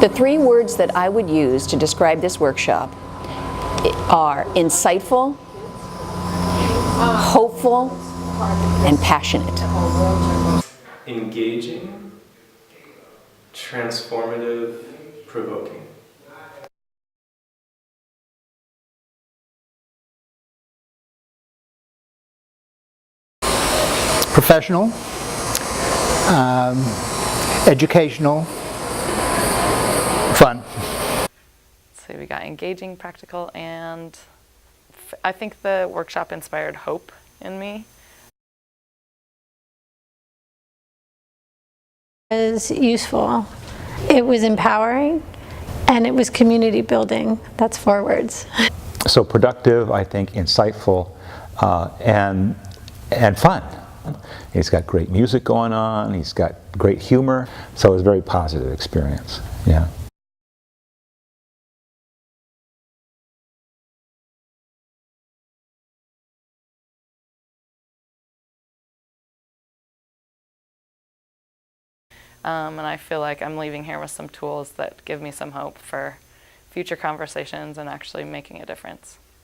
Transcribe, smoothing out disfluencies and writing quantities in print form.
The three words that I would use to describe this workshop are insightful, hopeful, and passionate. Engaging, transformative, provoking. Professional, educational, fun. So we got engaging, practical, and I think the workshop inspired hope in me. It was useful, it was empowering, and it was community building. That's 4 words. So productive, I think, insightful, and fun. He's got great music going on, he's got great humor, so it was a very positive experience. Yeah. And I feel like I'm leaving here with some tools that give me some hope for future conversations and actually making a difference.